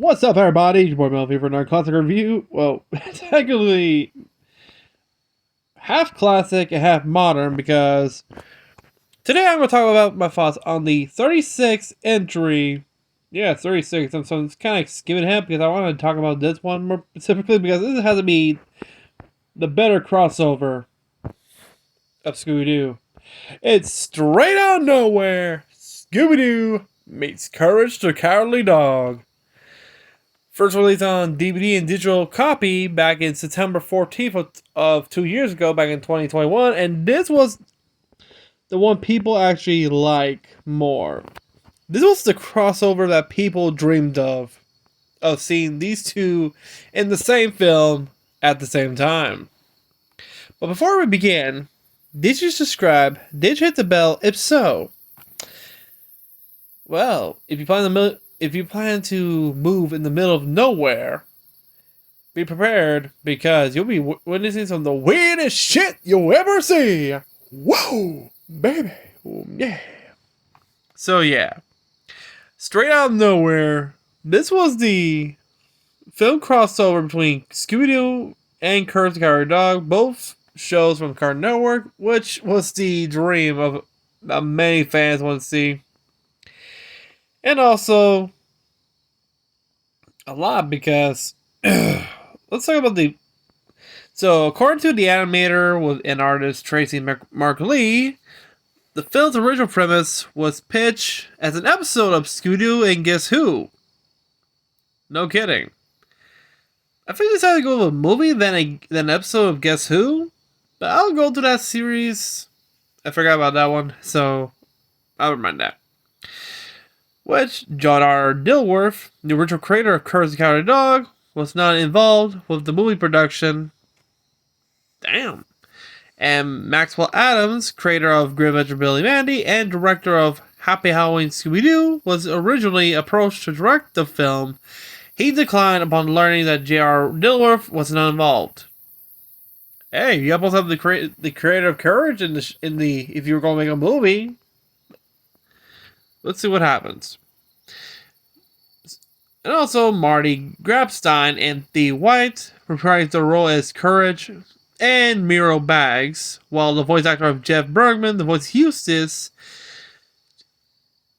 What's up, everybody? It's your boy Melvin for another classic review. Well, technically half classic and half modern because today I'm going to talk about my thoughts on the 36th entry. Yeah, 36. And so it's kind of skipping ahead because I want to talk about this one more specifically because this has to be the better crossover of Scooby-Doo. It's Straight Out Nowhere Scooby-Doo meets Courage the Cowardly Dog. First released on DVD and digital copy back in September 14th of 2 years ago, back in 2021. And this was the one people actually like more. This was the crossover that people dreamed of seeing these two in the same film at the same time. But before we begin, did you subscribe? Did you hit the bell? If so, well, if you plan to move in the middle of nowhere, be prepared because you'll be witnessing some of the weirdest shit you'll ever see. Whoa, baby. Ooh, yeah. So yeah, Straight Out of Nowhere. This was the film crossover between Scooby-Doo and Courage the Cowardly Dog, both shows from Cartoon Network, which was the dream of many fans want to see. And also, a lot because let's talk about the. So, according to the animator and artist Tracy Mark Lee, the film's original premise was pitched as an episode of Scooby-Doo and Guess Who. No kidding. I think they decided to go with a movie than an episode of Guess Who, but I'll go to that series. I forgot about that one, so I'll remind that. Which John R. Dilworth, the original creator of Courage the Cowardly Dog, was not involved with the movie production. Damn. And Maxwell Adams, creator of Grim Adventure Billy Mandy and director of Happy Halloween Scooby-Doo, was originally approached to direct the film. He declined upon learning that J.R. Dilworth was not involved. Hey, you almost have the creator of Courage in the if you were going to make a movie. Let's see what happens. And also, Marty Grabstein and Thea White reprised the role as Courage and Muriel Bagged, while the voice actor of Jeff Bergman, the voice Eustace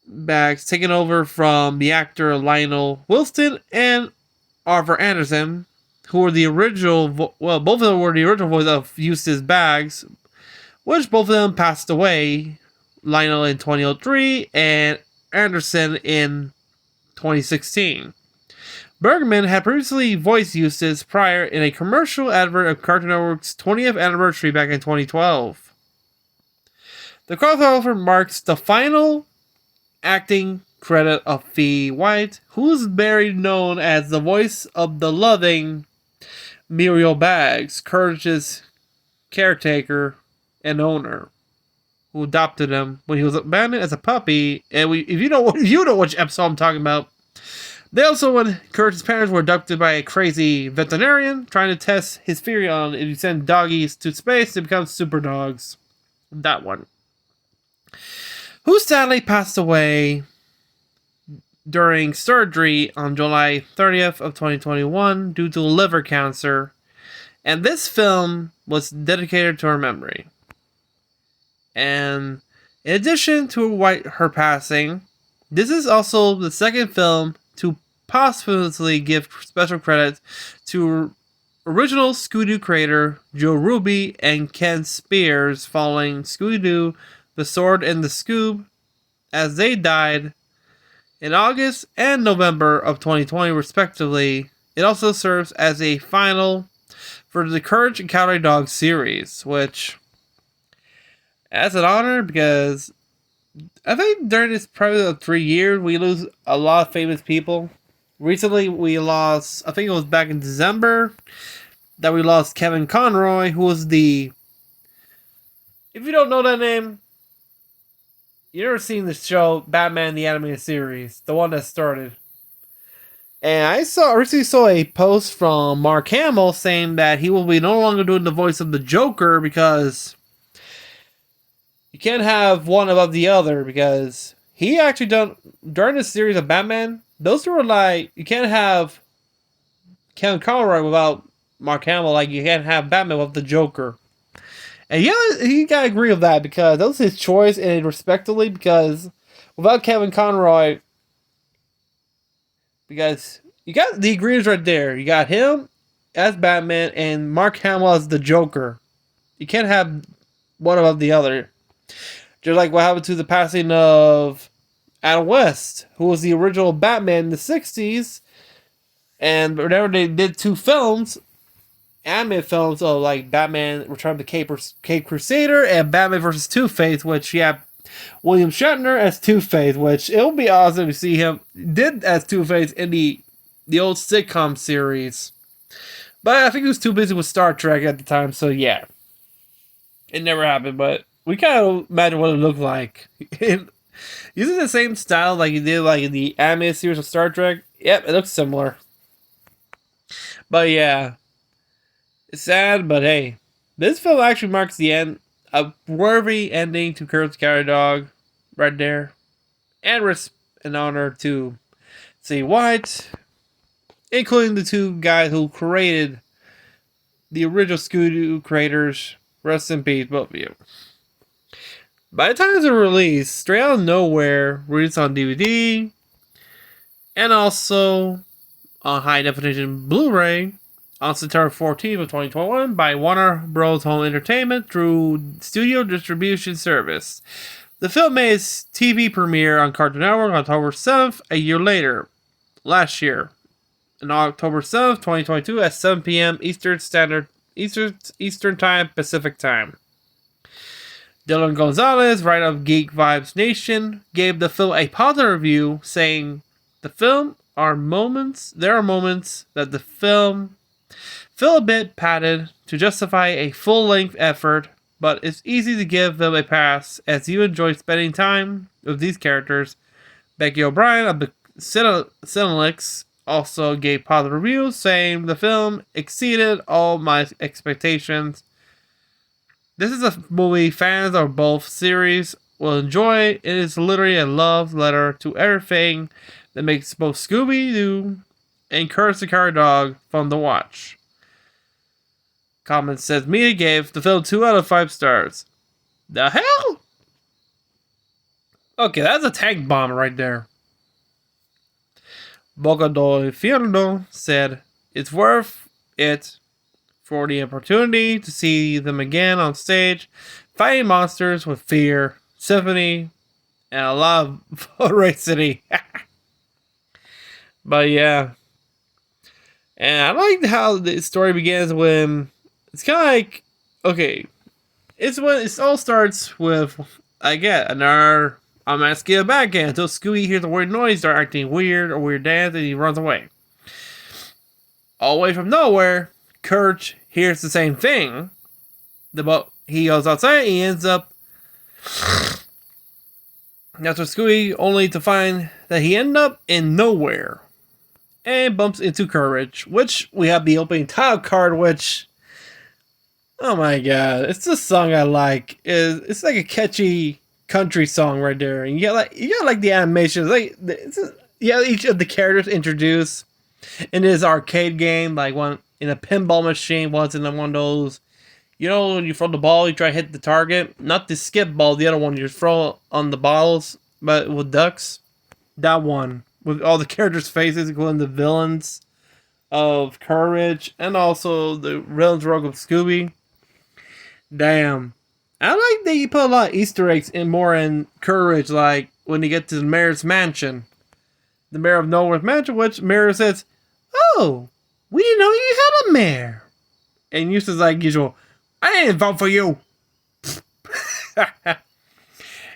Bagged, taken over from the actor Lionel Wilston and Arthur Anderson, who were the original. Both of them were the original voice of Eustace Bagged, which both of them passed away. Lionel in 2003 and Anderson in 2016. Bergman had previously voiced Eustace prior in a commercial advert of Cartoon Network's 20th anniversary back in 2012. The crossover marks the final acting credit of Thea White, who is buried known as the voice of the loving Muriel Bagged, Courage's caretaker and owner, who adopted him when he was abandoned as a puppy. And if you know which episode I'm talking about. They also, when Courage's parents were abducted by a crazy veterinarian trying to test his theory on if you send doggies to space, they become super dogs. That one. Who sadly passed away during surgery on July 30th of 2021 due to liver cancer. And this film was dedicated to her memory. And in addition to her passing, this is also the second film to posthumously give special credit to original Scooby-Doo creator Joe Ruby and Ken Spears following Scooby-Doo, The Sword and the Scoob, as they died in August and November of 2020 respectively. It also serves as a final for the Courage and Cowardly Dog series, which, as an honor, because I think during this probably of 3 years, we lose a lot of famous people. Recently, we lost, I think it was back in December, that we lost Kevin Conroy, who was the, if you don't know that name, you've never seen the show Batman the Animated Series, the one that started. And I recently saw a post from Mark Hamill saying that he will be no longer doing the voice of the Joker because you can't have one above the other, because he actually done, during the series of Batman, those two are like, you can't have Kevin Conroy without Mark Hamill, like you can't have Batman without the Joker. And yeah, you gotta agree with that because that was his choice, and respectively, because without Kevin Conroy, because you got the ingredients right there. You got him as Batman and Mark Hamill as the Joker. You can't have one above the other. Just like what happened to the passing of Adam West, who was the original Batman in the 60s. And whenever they did two films, animated films of like Batman Return of the Cape Crusader and Batman vs. Two-Face, which you have William Shatner as Two-Face, which it'll be awesome to see him did as Two-Face in the old sitcom series. But I think he was too busy with Star Trek at the time, so yeah. It never happened, but we kind of imagine what it looked like. Using the same style like he did like in the animated series of Star Trek, yep, it looks similar. But yeah, it's sad, but hey, this film actually marks the end, a worthy ending to Courage the Cowardly Dog, right there, and an honor to Thea White, including the two guys who created the original Scooby-Doo creators. Rest in peace, both of you. By the time of the release, Straight Out of Nowhere released on DVD and also on high definition Blu-ray on September 14th of 2021 by Warner Bros. Home Entertainment through Studio Distribution Service. The film made its TV premiere on Cartoon Network on October 7th, a year later, last year, on October 7th, 2022 at 7 p.m. Eastern Time, Pacific Time. Dylan Gonzalez, writer of Geek Vibes Nation, gave the film a positive review, saying, there are moments that the film feel a bit padded to justify a full-length effort, but it's easy to give them a pass as you enjoy spending time with these characters. Becky O'Brien of the Cinelix also gave positive reviews, saying the film exceeded all my expectations. This is a movie fans of both series will enjoy. It is literally a love letter to everything that makes both Scooby-Doo and Courage the Cowardly Dog fun to watch. Comment says Media gave the film 2 out of 5 stars. The hell? Okay, that's a tank bomb right there. Boca do Infierno said, it's worth it for the opportunity to see them again on stage, fighting monsters with fear, symphony, and a lot of voracity. But yeah. And I like how the story begins when it's kind of like, okay, it's when it all starts with, I get another, I'm asking a back again until Scooby hears a weird noise, start acting weird or weird dance, and he runs away. All the way from nowhere, Courage hears the same thing. He goes outside, he ends up, that's what Scooby, only to find that he ended up in nowhere. And bumps into Courage, which we have the opening title card, which, oh my god, it's this song I like. It's like a catchy country song right there, and you got like the animations, like each of the characters introduced in this arcade game, like one in a pinball machine, one's in one of those, you know, when you throw the ball, you try to hit the target, not the skip ball, the other one you throw on the bottles, but with ducks. That one with all the characters' faces, including the villains of Courage and also the villains rogue of Scooby. Damn. I like that you put a lot of Easter eggs in Courage, like when you get to the mayor's mansion. The mayor of Nowhere's mansion, which mayor says, "Oh, we didn't know you had a mayor." And Eustace like usual, "I didn't vote for you."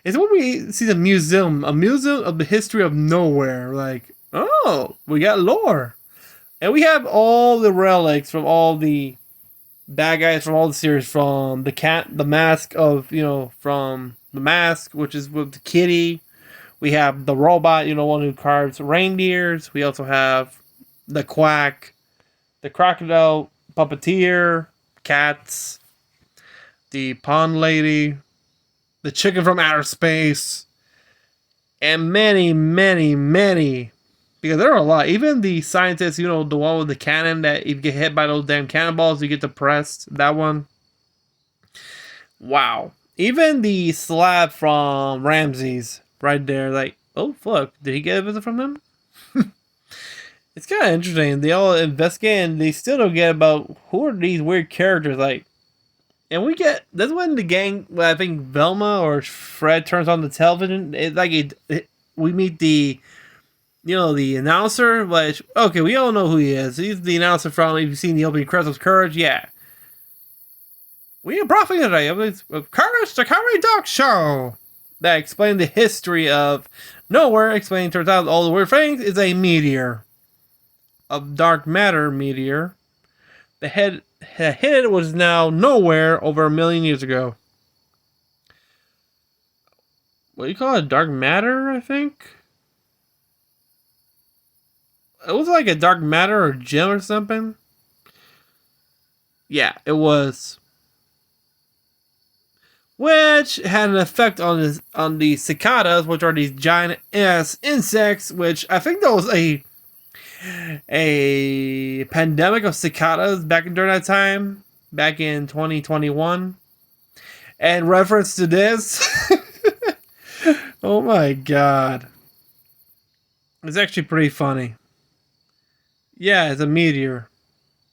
It's when we see a museum of the history of Nowhere. Like, oh, we got lore. And we have all the relics from all the bad guys from all the series, from the mask, which is with the kitty. We have the robot, one who carves reindeers. We also have the quack, the crocodile puppeteer, cats, the pond lady, the chicken from outer space, and many, many, many Because there are a lot. Even the scientists, you know, the one with the cannon that if you get hit by those damn cannonballs, you get depressed. That one. Wow. Even the slab from Ramses right there, like, oh fuck, did he get a visit from him? It's kind of interesting. They all investigate and they still don't get about who are these weird characters. Like, and we get that's when the gang. Well, I think Velma or Fred turns on the television. We meet the the announcer. Like, okay, we all know who he is. He's the announcer from. If you've seen the opening credits of Courage, yeah. We are broadcasting today of Courage the Comedy Dog Show. That explained the history of Nowhere. Explaining turns out all the weird things is a meteor. Of dark matter meteor. The head hit it was now nowhere over 1 million years ago. What do you call it? Dark matter, I think? It was like a dark matter or gem or something. Yeah, it was. Which had an effect on the cicadas, which are these giant ass insects, which I think that was a pandemic of cicadas back during that time, back in 2021. And reference to this, oh my god, it's actually pretty funny. Yeah, it's a meteor,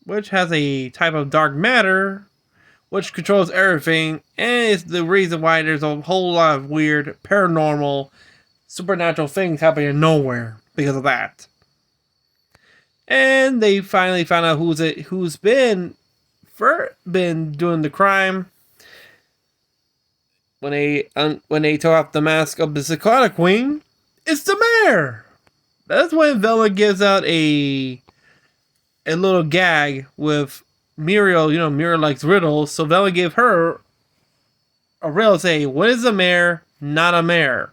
which has a type of dark matter, which controls everything, and it's the reason why there's a whole lot of weird, paranormal, supernatural things happening nowhere because of that. And they finally found out who's been doing the crime. When they took off the mask of the Cicada Queen, it's the mayor. That's when Velma gives out a little gag with Muriel. You know, Muriel likes riddles, so Velma gave her a riddle. Say, "What is a mayor? Not a mayor."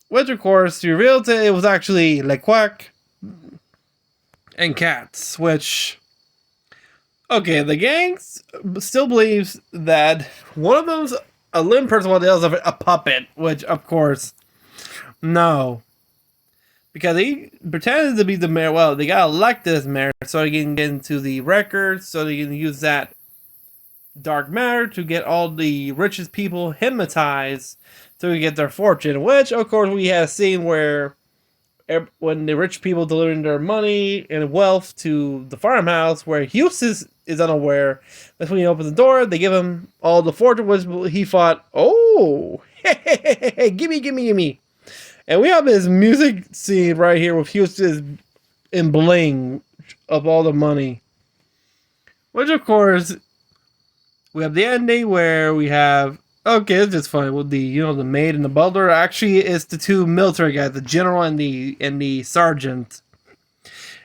Which, of course, revealed it was actually Le Quack and cats, which, okay, the gang still believes that one of them's a living person while the other's a puppet, which, of course, no. Because he pretended to be the mayor. Well, they got elected as mayor so they can get into the records, so they can use that dark matter to get all the richest people hypnotized so we get their fortune, which, of course, we had a scene where when the rich people delivering their money and wealth to the farmhouse, where Eustace is unaware. That's when he opens the door. They give him all the fortune, which he thought, oh, hey, gimme. And we have this music scene right here with Eustace in bling of all the money. Which, of course, we have the ending where we have, okay, it's just funny. With the the maid and the butler, actually it's the two military guys, the general and the sergeant.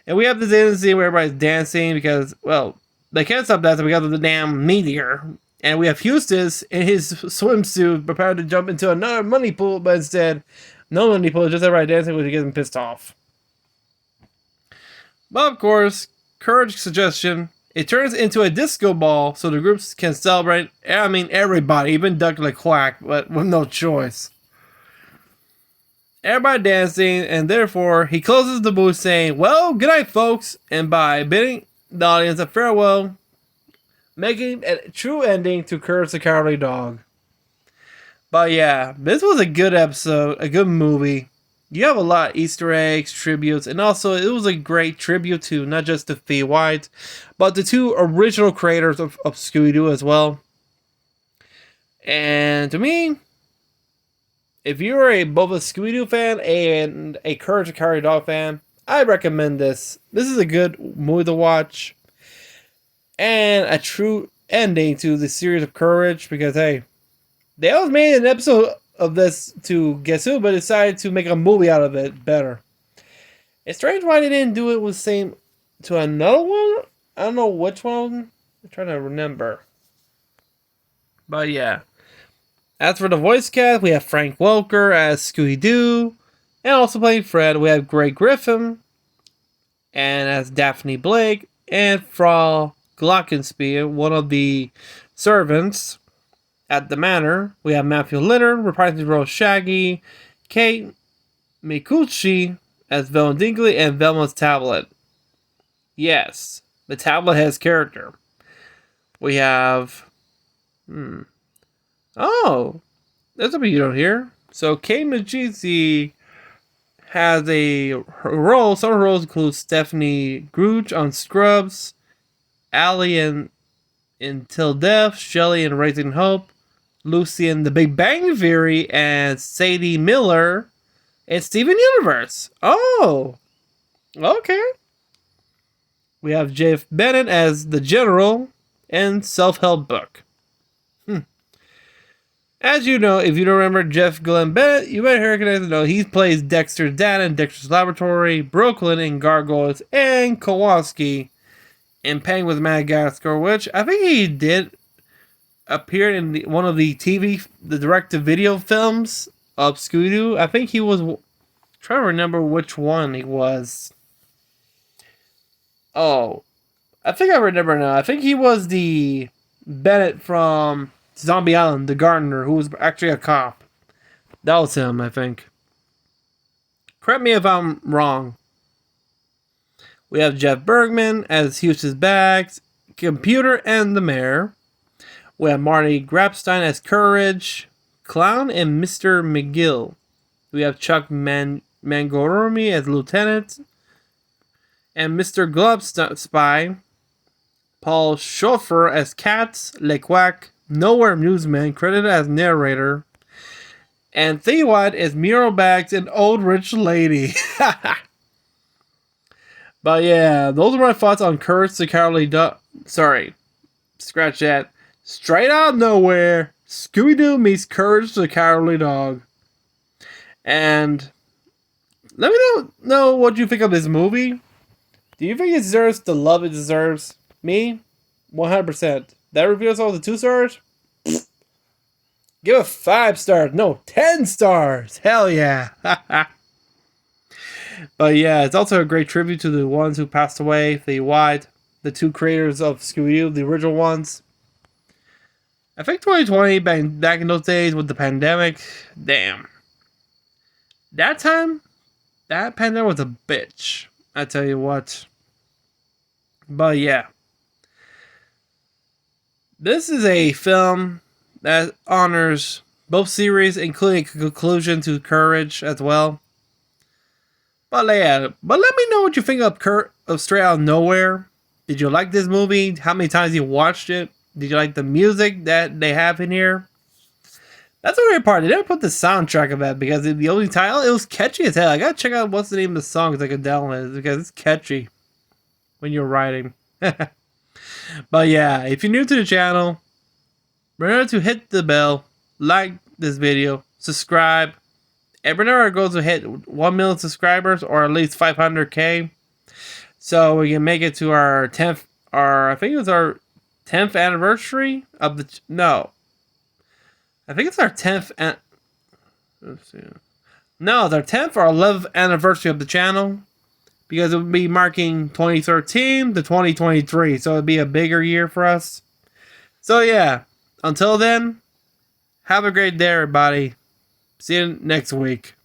And we have this ending scene where everybody's dancing because, well, they can't stop dancing because of the damn meteor. And we have Eustace in his swimsuit prepared to jump into another money pool, but instead, no money pool, just everybody dancing, which gets him pissed off. But of course, Courage suggestion. It turns into a disco ball so the groups can celebrate. I mean, everybody, even Duck the Quack, but with no choice. Everybody dancing, and therefore he closes the booth saying, well, good night, folks. And by bidding the audience a farewell, making a true ending to Courage the Cowardly Dog. But yeah, this was a good episode, a good movie. You have a lot of Easter eggs, tributes, and also it was a great tribute to not just to Thea White, but the two original creators of Scooby-Doo as well. And to me, if you're both a Scooby-Doo fan and a Courage the Cowardly Dog fan, I recommend this. This is a good movie to watch. And a true ending to the series of Courage, because hey, they always made an episode of this to Guess Who, but decided to make a movie out of it better. It's strange why they didn't do it with the same to another one. I don't know which one. I'm trying to remember. But yeah. As for the voice cast, we have Frank Welker as Scooby-Doo. And also playing Fred, we have Greg Griffin. And as Daphne Blake. And Frau Glockenspiel, one of the servants at the manor. We have Matthew Leonard reprising the role of Shaggy. Kate Micucci as Velma Dinkley and Velma's tablet. Yes, the tablet has character. We have... Oh, that's something you don't hear. So Kate Majizzi has a role. Some roles include Stephanie Grooch on Scrubs, Allie in Till Death, Shelley in Raising Hope, Lucy in The Big Bang Theory, and Sadie Miller in Steven Universe. Oh, okay. We have Jeff Bennett as the General in Self-Help Book. As you know, if you don't remember Jeff Glenn Bennett, you might recognize him. He plays Dexter's dad in Dexter's Laboratory, Brooklyn in Gargoyles, and Kowalski in Pang with Madagascar, which I think he did appear in one of the direct-to-video films of Scooby-Doo. I think he was... trying to remember which one he was. Oh, I think I remember now. I think he was the Bennett from Zombie Island, the gardener, who was actually a cop. That was him, I think. Correct me if I'm wrong. We have Jeff Bergman as Houston's Bags, Computer, and the Mayor. We have Marty Grabstein as Courage, Clown, and Mr. McGill. We have Chuck Mangorumi as Lieutenant, and Mr. Glove Spy. Paul Schoeffer as Katz, Le Quack, Nowhere Newsman, credited as narrator. And Thea White as Muriel Bagged, an old rich lady. But yeah, those are my thoughts on Courage the Cowardly Dog. Sorry, scratch that. Straight out of nowhere, Scooby-Doo meets Courage the Cowardly Dog. And let me know what you think of this movie. Do you think it deserves the love it deserves? Me? 100%. That reveals all the 2 stars? Give it 5 stars. No, 10 stars. Hell yeah. But yeah, it's also a great tribute to the ones who passed away. Thea White, the 2 creators of Scooby-Doo, the original ones. I think 2020, back in those days with the pandemic, damn. That time, that pandemic was a bitch. I tell you what. But yeah. This is a film that honors both series, including a conclusion to Courage as well. But yeah, let me know what you think of Straight Out of Nowhere. Did you like this movie? How many times you watched it? Did you like the music that they have in here? That's the weird part. They didn't put the soundtrack of that because the only title, it was catchy as hell. I gotta check out what's the name of the song so I can download it because it's catchy when you're writing. But yeah, if you're new to the channel, remember to hit the bell, like this video, subscribe. Every now our goal to hit 1 million subscribers or at least 500k, so we can make it to our 10th. I think it was our 10th anniversary of the. No, I think it's our 10th. Let's see. No, it's our 10th or 11th anniversary of the channel. Because it would be marking 2013 to 2023. So it would be a bigger year for us. So yeah. Until then, have a great day, everybody. See you next week.